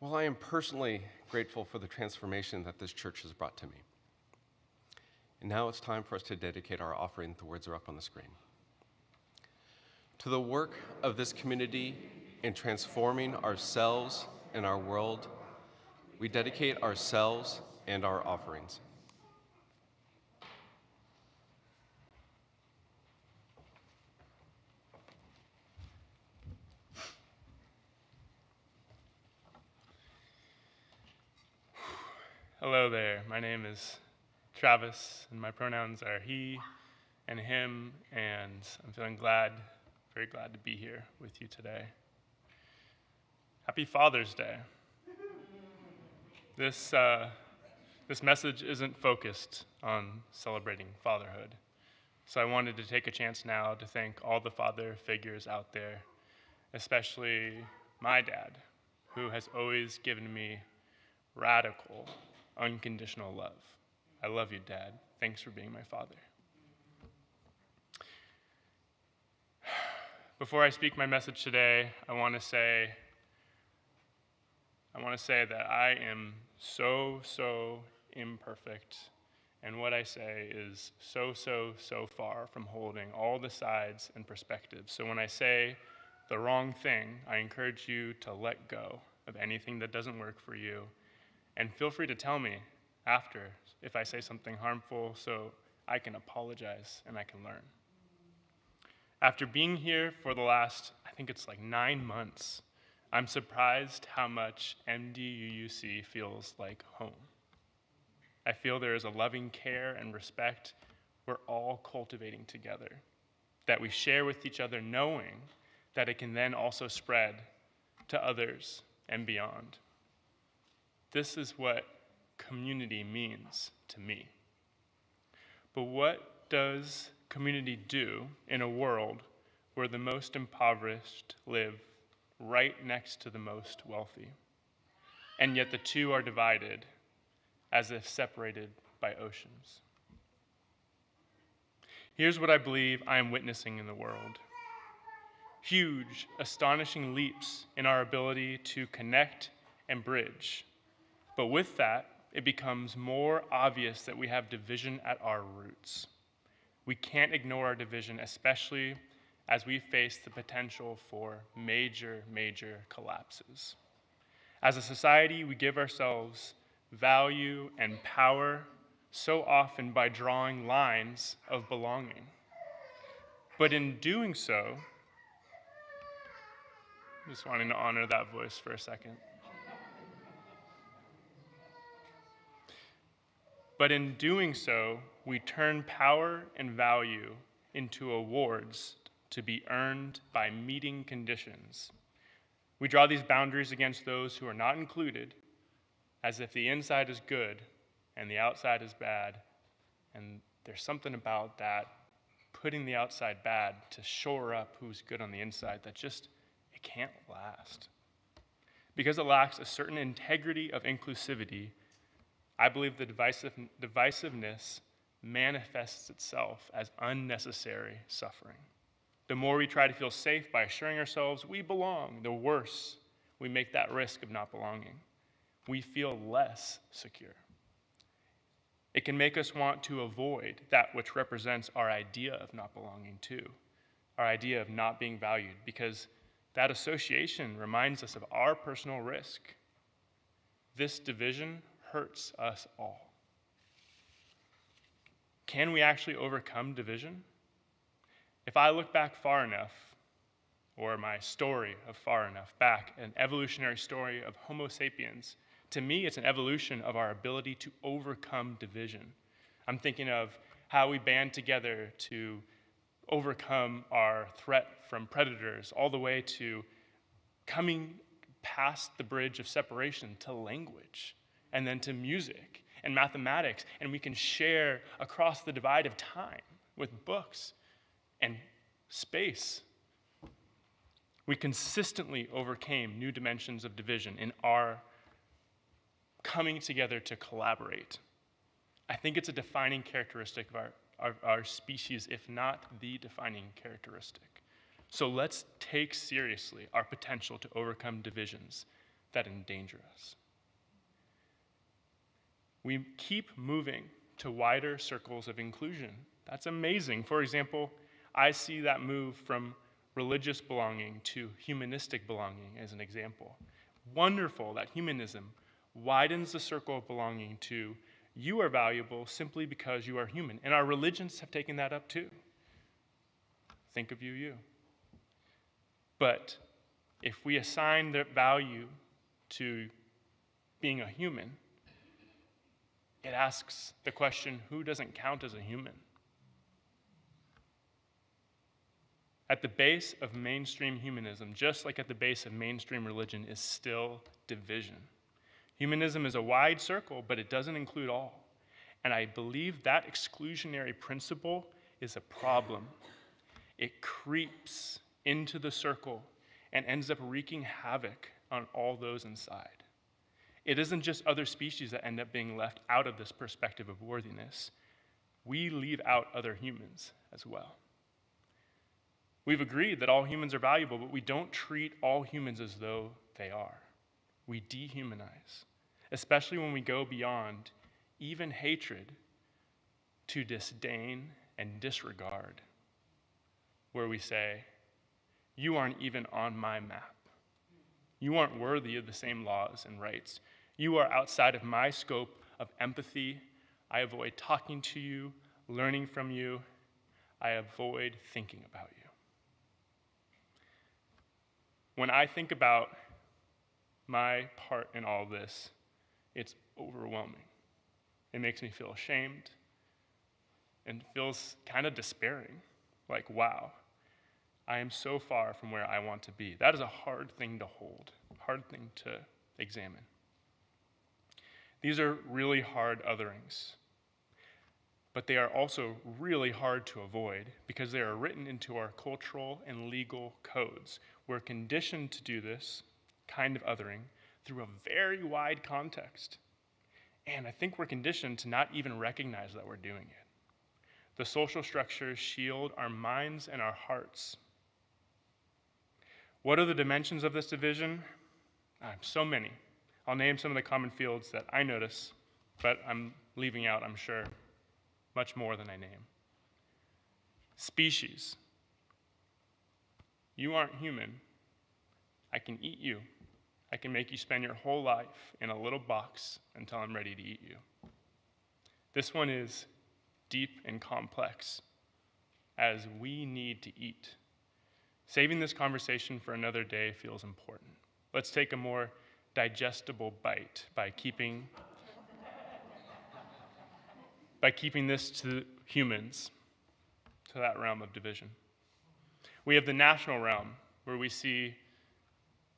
Well, I am personally grateful for the transformation that this church has brought to me. And now it's time for us to dedicate our offering. The words are up on the screen. To the work of this community in transforming ourselves and our world, we dedicate ourselves and our offerings. Hello there, my name is Travis, and my pronouns are he and him, and I'm feeling very glad to be here with you today. Happy Father's Day. This message isn't focused on celebrating fatherhood, so I wanted to take a chance now to thank all the father figures out there, especially my dad, who has always given me radical, unconditional love. I love you, Dad. Thanks for being my father. Before I speak my message today, I want to say that I am so imperfect, and what I say is so far from holding all the sides and perspectives. So when I say the wrong thing, I encourage you to let go of anything that doesn't work for you. And feel free to tell me after if I say something harmful so I can apologize and I can learn. After being here for the last, I think it's like 9 months, I'm surprised how much MDUUC feels like home. I feel there is a loving care and respect we're all cultivating together, that we share with each other knowing that it can then also spread to others and beyond. This is what community means to me. But what does community do in a world where the most impoverished live right next to the most wealthy, and yet the two are divided as if separated by oceans? Here's what I believe I am witnessing in the world. Huge, astonishing leaps in our ability to connect and bridge. But with that, it becomes more obvious that we have division at our roots. We can't ignore our division, especially as we face the potential for major collapses. As a society, we give ourselves value and power so often by drawing lines of belonging. But in doing so, just wanting to honor that voice for a second. But in doing so, we turn power and value into awards to be earned by meeting conditions. We draw these boundaries against those who are not included, as if the inside is good and the outside is bad. And there's something about that, putting the outside bad to shore up who's good on the inside, that just, it can't last. Because it lacks a certain integrity of inclusivity, I believe the divisiveness manifests itself as unnecessary suffering. The more we try to feel safe by assuring ourselves we belong, the worse we make that risk of not belonging. We feel less secure. It can make us want to avoid that which represents our idea of not belonging too, our idea of not being valued, because that association reminds us of our personal risk. This division hurts us all. Can we actually overcome division? If I look back far enough, or my story of far enough back, an evolutionary story of Homo sapiens, to me it's an evolution of our ability to overcome division. I'm thinking of how we band together to overcome our threat from predators, all the way to coming past the bridge of separation to language, and then to music and mathematics, and we can share across the divide of time with books and space. We consistently overcame new dimensions of division in our coming together to collaborate. I think it's a defining characteristic of our species, if not the defining characteristic. So let's take seriously our potential to overcome divisions that endanger us. We keep moving to wider circles of inclusion. That's amazing. For example, I see that move from religious belonging to humanistic belonging as an example. Wonderful that humanism widens the circle of belonging to you are valuable simply because you are human. And our religions have taken that up too. Think of you. But if we assign that value to being a human, it asks the question, who doesn't count as a human? At the base of mainstream humanism, just like at the base of mainstream religion, is still division. Humanism is a wide circle, but it doesn't include all. And I believe that exclusionary principle is a problem. It creeps into the circle and ends up wreaking havoc on all those inside. It isn't just other species that end up being left out of this perspective of worthiness. We leave out other humans as well. We've agreed that all humans are valuable, but we don't treat all humans as though they are. We dehumanize, especially when we go beyond even hatred to disdain and disregard, where we say, you aren't even on my map. You aren't worthy of the same laws and rights. You are outside of my scope of empathy. I avoid talking to you, learning from you. I avoid thinking about you. When I think about my part in all this, it's overwhelming. It makes me feel ashamed and feels kind of despairing. Like, wow, I am so far from where I want to be. That is a hard thing to hold, hard thing to examine. These are really hard otherings, but they are also really hard to avoid because they are written into our cultural and legal codes. We're conditioned to do this kind of othering through a very wide context. And I think we're conditioned to not even recognize that we're doing it. The social structures shield our minds and our hearts. What are the dimensions of this division? So many. I'll name some of the common fields that I notice, but I'm leaving out, I'm sure, much more than I name. Species. You aren't human. I can eat you. I can make you spend your whole life in a little box until I'm ready to eat you. This one is deep and complex, as we need to eat. Saving this conversation for another day feels important. Let's take a more digestible bite by keeping this to humans, to that realm of division. We have the national realm, where we see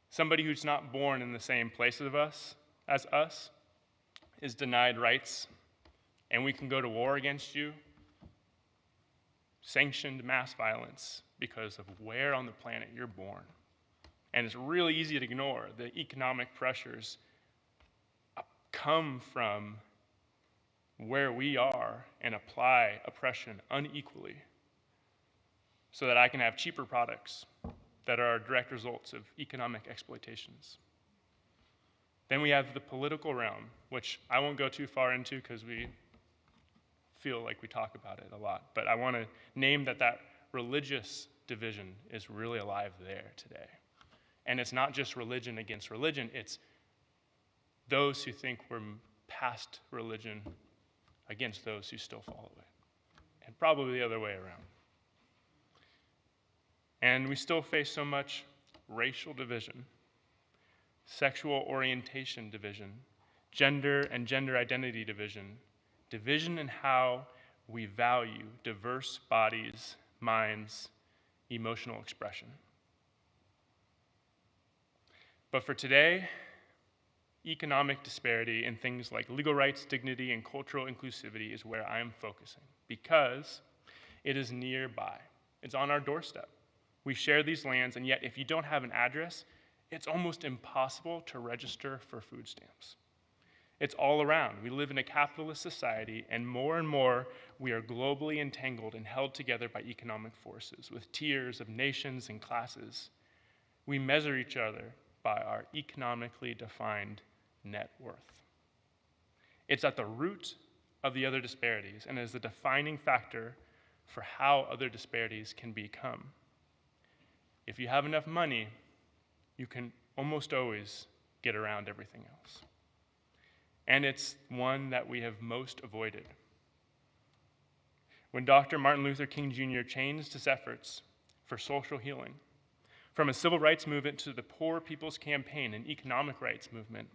somebody who's not born in the same place as us is denied rights, and we can go to war against you, sanctioned mass violence because of where on the planet you're born. And it's really easy to ignore the economic pressures come from where we are and apply oppression unequally so that I can have cheaper products that are direct results of economic exploitations. Then we have the political realm, which I won't go too far into because we feel like we talk about it a lot. But I want to name that religious division is really alive there today. And it's not just religion against religion, it's those who think we're past religion against those who still follow it. And probably the other way around. And we still face so much racial division, sexual orientation division, gender and gender identity division, division in how we value diverse bodies, minds, emotional expression. But for today, economic disparity in things like legal rights, dignity, and cultural inclusivity is where I am focusing because it is nearby. It's on our doorstep. We share these lands, and yet if you don't have an address, it's almost impossible to register for food stamps. It's all around. We live in a capitalist society, and more we are globally entangled and held together by economic forces with tiers of nations and classes. We measure each other by our economically defined net worth. It's at the root of the other disparities and is the defining factor for how other disparities can become. If you have enough money, you can almost always get around everything else. And it's one that we have most avoided. When Dr. Martin Luther King Jr. changed his efforts for social healing from a civil rights movement to the Poor People's Campaign, an economic rights movement,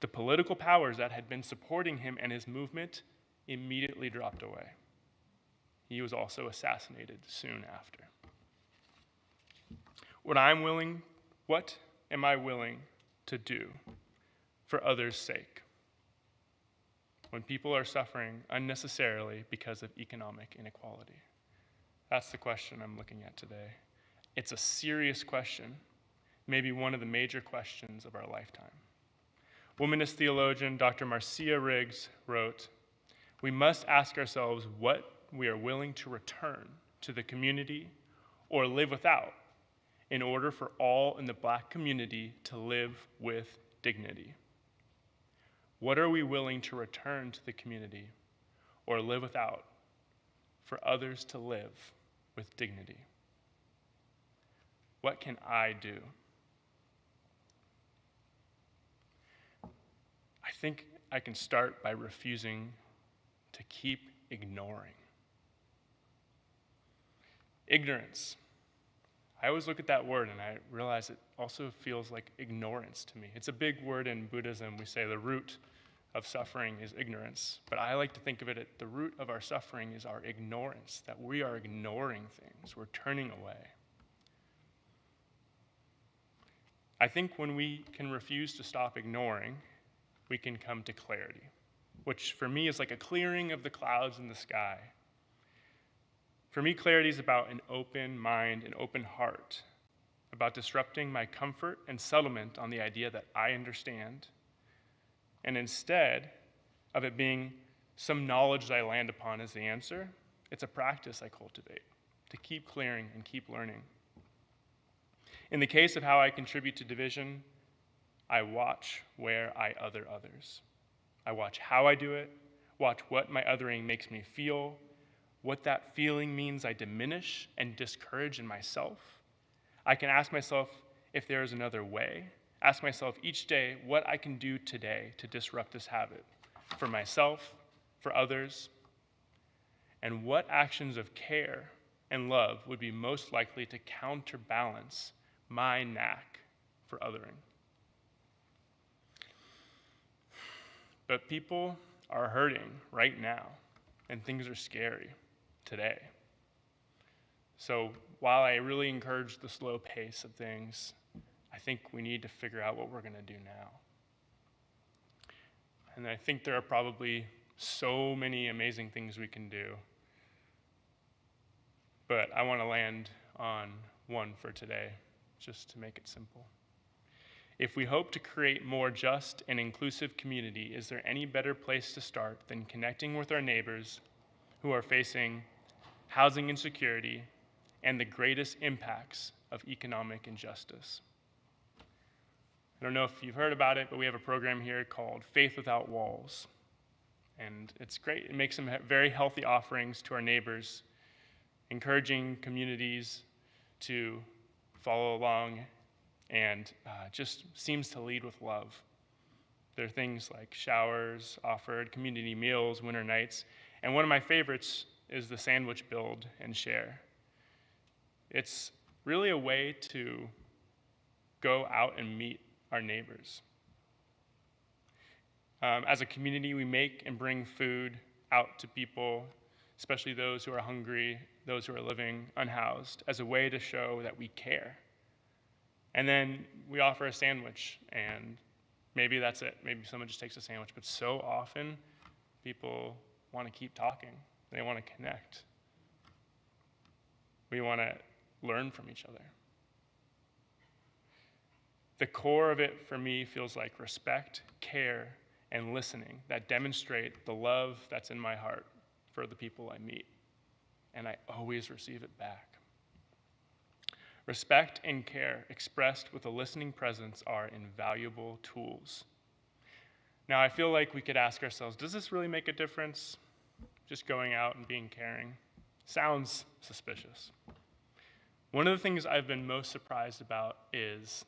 the political powers that had been supporting him and his movement immediately dropped away. He was also assassinated soon after. What am I willing to do for others' sake when people are suffering unnecessarily because of economic inequality? That's the question I'm looking at today. It's a serious question, maybe one of the major questions of our lifetime. Womanist theologian Dr. Marcia Riggs wrote, "We must ask ourselves what we are willing to return to the community or live without in order for all in the Black community to live with dignity. What are we willing to return to the community or live without for others to live with dignity? What can I do?" I think I can start by refusing to keep ignoring. Ignorance. I always look at that word and I realize it also feels like ignorance to me. It's a big word in Buddhism. We say the root of suffering is ignorance, but I like to think of it at the root of our suffering is our ignorance, that we are ignoring things, we're turning away. I think when we can refuse to stop ignoring, we can come to clarity, which for me is like a clearing of the clouds in the sky. For me, clarity is about an open mind, an open heart, about disrupting my comfort and settlement on the idea that I understand, and instead of it being some knowledge that I land upon as the answer, it's a practice I cultivate to keep clearing and keep learning. In the case of how I contribute to division, I watch where I other others. I watch how I do it, watch what my othering makes me feel, what that feeling means I diminish and discourage in myself. I can ask myself if there is another way, ask myself each day what I can do today to disrupt this habit for myself, for others, and what actions of care and love would be most likely to counterbalance my knack for othering. But people are hurting right now, and things are scary today. So while I really encourage the slow pace of things, I think we need to figure out what we're going to do now. And I think there are probably so many amazing things we can do. But I want to land on one for today, just to make it simple. If we hope to create more just and inclusive community, is there any better place to start than connecting with our neighbors who are facing housing insecurity and the greatest impacts of economic injustice? I don't know if you've heard about it, but we have a program here called Faith Without Walls. And it's great. It makes some very healthy offerings to our neighbors, encouraging communities to follow along, and just seems to lead with love. There are things like showers offered, community meals, winter nights, and one of my favorites is the sandwich build and share. It's really a way to go out and meet our neighbors. As a community, we make and bring food out to people, especially those who are hungry, those who are living unhoused, as a way to show that we care. And then we offer a sandwich, and maybe that's it. Maybe someone just takes a sandwich, but so often people want to keep talking. They want to connect. We want to learn from each other. The core of it for me feels like respect, care, and listening that demonstrate the love that's in my heart for the people I meet. And I always receive it back. Respect and care expressed with a listening presence are invaluable tools. Now, I feel like we could ask ourselves, does this really make a difference? Just going out and being caring? Sounds suspicious. One of the things I've been most surprised about is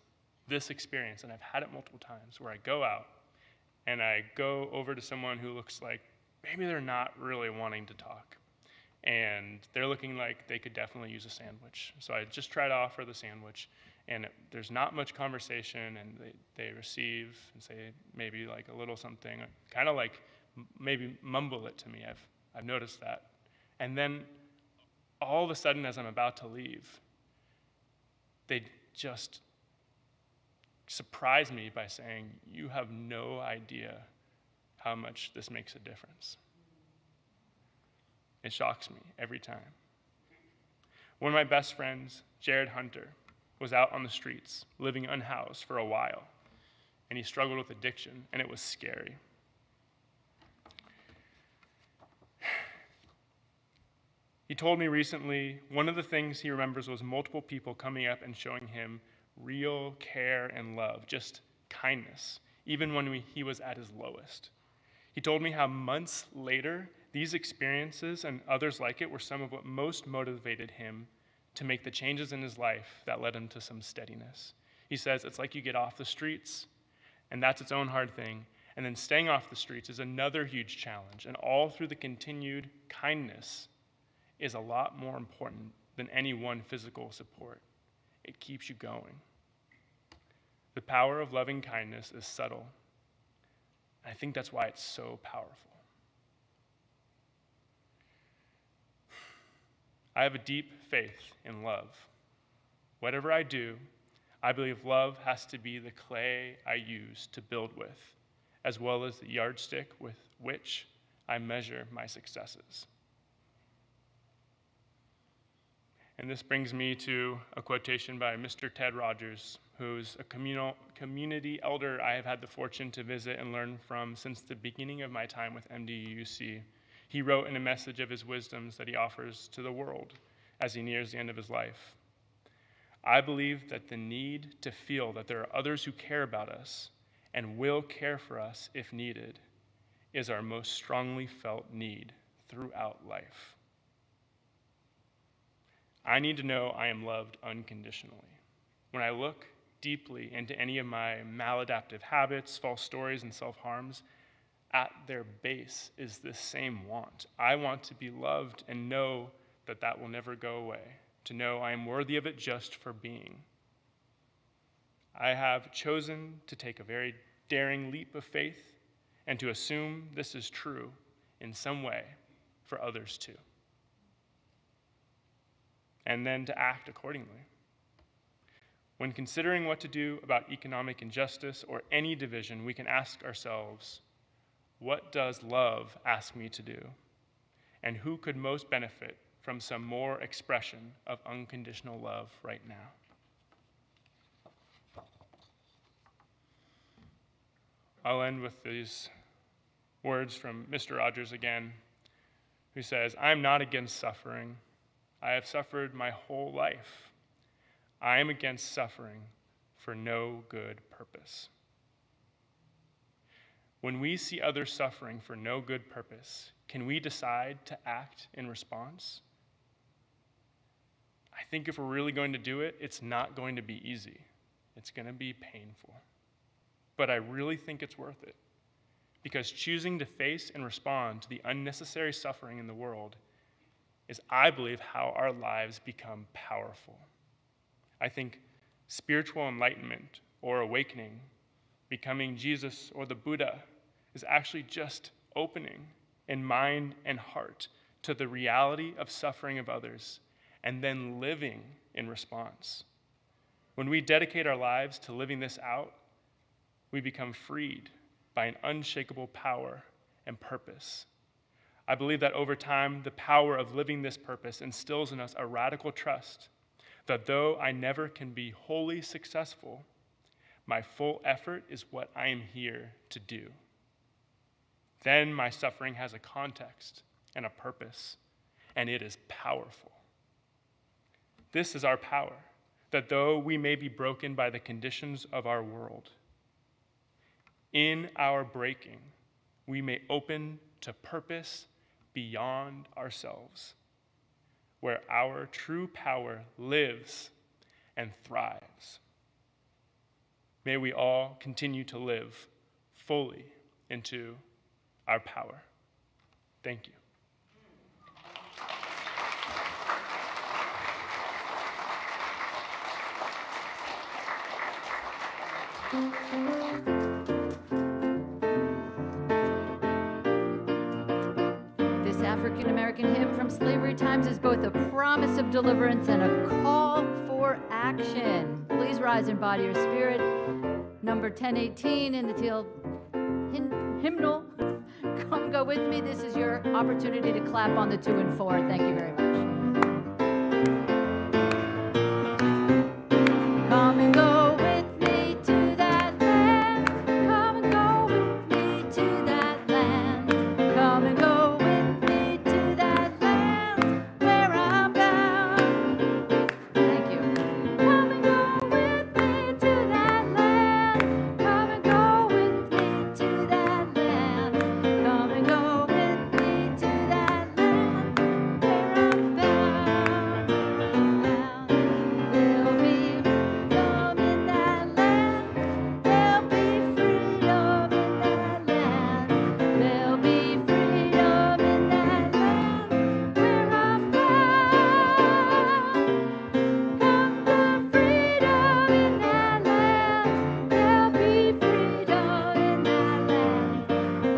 this experience, and I've had it multiple times, where I go out and I go over to someone who looks like maybe they're not really wanting to talk, and they're looking like they could definitely use a sandwich. So I just try to offer the sandwich, and there's not much conversation, and they receive and say maybe like a little something, kind of like maybe mumble it to me. I've noticed that. And then all of a sudden, as I'm about to leave, they just surprise me by saying, "You have no idea how much this makes a difference." It shocks me every time. One of my best friends, Jared Hunter, was out on the streets, living unhoused for a while, and he struggled with addiction, and it was scary. He told me recently one of the things he remembers was multiple people coming up and showing him real care and love, just kindness, even when he was at his lowest. He told me how months later, these experiences and others like it were some of what most motivated him to make the changes in his life that led him to some steadiness. He says it's like you get off the streets, and that's its own hard thing, and then staying off the streets is another huge challenge, and all through the continued kindness is a lot more important than any one physical support. It keeps you going. The power of loving kindness is subtle. I think that's why it's so powerful. I have a deep faith in love. Whatever I do, I believe love has to be the clay I use to build with, as well as the yardstick with which I measure my successes. And this brings me to a quotation by Mr. Ted Rogers, who's a community elder I have had the fortune to visit and learn from since the beginning of my time with MDUC. He wrote in a message of his wisdoms that he offers to the world as he nears the end of his life. I believe that the need to feel that there are others who care about us and will care for us if needed is our most strongly felt need throughout life. I need to know I am loved unconditionally. When I look deeply into any of my maladaptive habits, false stories, and self-harms, at their base is this same want. I want to be loved and know that that will never go away, to know I am worthy of it just for being. I have chosen to take a very daring leap of faith and to assume this is true in some way for others too, and then to act accordingly. When considering what to do about economic injustice or any division, we can ask ourselves, what does love ask me to do? And who could most benefit from some more expression of unconditional love right now? I'll end with these words from Mr. Rogers again, who says, "I am not against suffering. I have suffered my whole life. I am against suffering for no good purpose." When we see others suffering for no good purpose, can we decide to act in response? I think if we're really going to do it, it's not going to be easy. It's going to be painful. But I really think it's worth it, because choosing to face and respond to the unnecessary suffering in the world is, I believe, how our lives become powerful. I think spiritual enlightenment or awakening, becoming Jesus or the Buddha, is actually just opening in mind and heart to the reality of suffering of others and then living in response. When we dedicate our lives to living this out, we become freed by an unshakable power and purpose. I believe that over time, the power of living this purpose instills in us a radical trust that though I never can be wholly successful, my full effort is what I am here to do. Then my suffering has a context and a purpose, and it is powerful. This is our power, that though we may be broken by the conditions of our world, in our breaking, we may open to purpose beyond ourselves, where our true power lives and thrives. May we all continue to live fully into our power. Thank you. This African American hymn from slavery times is both a promise of deliverance and a call for action. Please rise in body or spirit. Number 1018 in the teal hymnal. Come go with me. This is your opportunity to clap on the 2 and 4. Thank you very much. Come and go with me to that land. Come and go with me to that land. Come and go with me to that land where I'm bound. Thank you. Come and go with me to that land. Come and go with me to that land. Come and go with me to that land where I'm bound. There'll be freedom in that land. There'll be freedom in that land. There'll be freedom in that land where I'm bound. Come the freedom in that land. There'll be freedom in that land.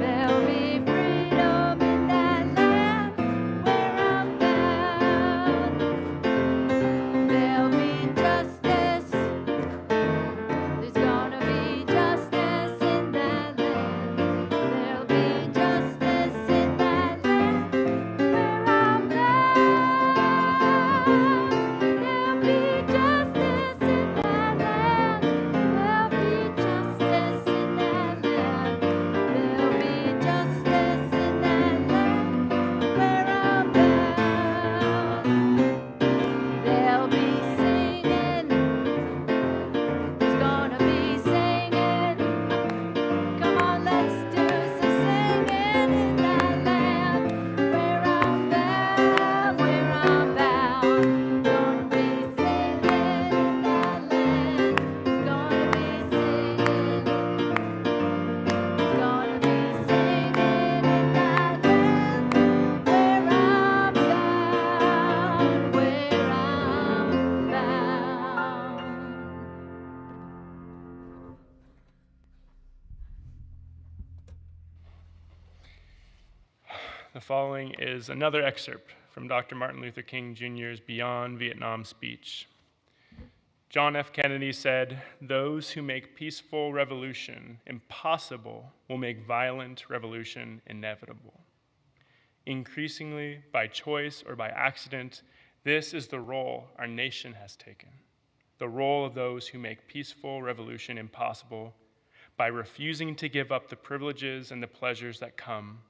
There'll be freedom in that land where I'm bound. There'll be justice. There's gonna be justice in that land. There'll be justice in that land where I'm bound. There'll be justice in that land. There'll be justice in that land. There'll be justice in that land where I'm bound. There'll be singing. There's gonna be singing. Come on, let's do some singing in that land where I'm bound, where I'm bound. Gonna be singing in that land. Gonna be singing. There's gonna be singing in that land where I'm bound, where I'm bound. The following is another excerpt from Dr. Martin Luther King Jr.'s Beyond Vietnam speech. John F. Kennedy said, "Those who make peaceful revolution impossible will make violent revolution inevitable. Increasingly, by choice or by accident, this is the role our nation has taken. The role of those who make peaceful revolution impossible by refusing to give up the privileges and the pleasures that come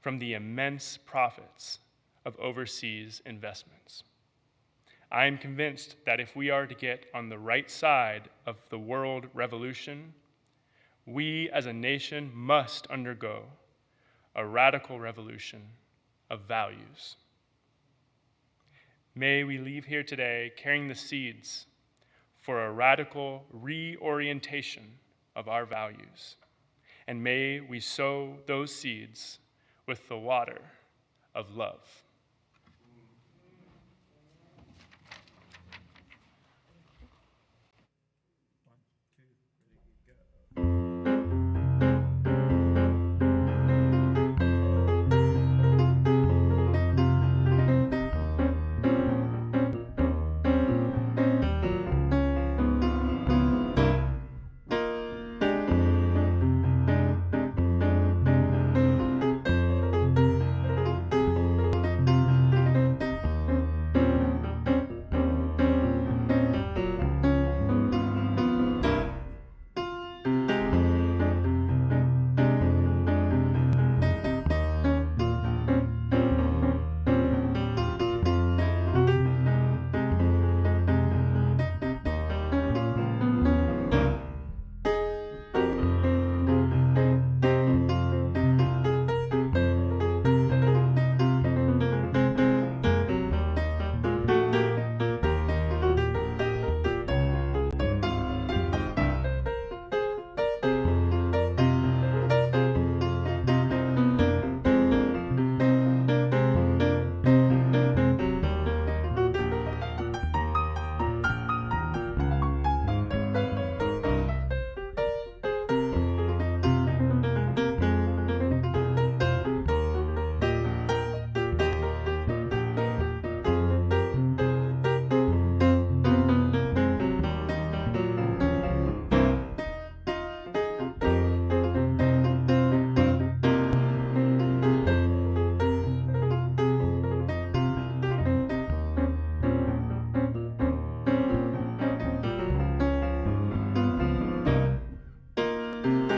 from the immense profits of overseas investments. I am convinced that if we are to get on the right side of the world revolution, we as a nation must undergo a radical revolution of values. May we leave here today carrying the seeds for a radical reorientation of our values, and may we sow those seeds with the water of love." you.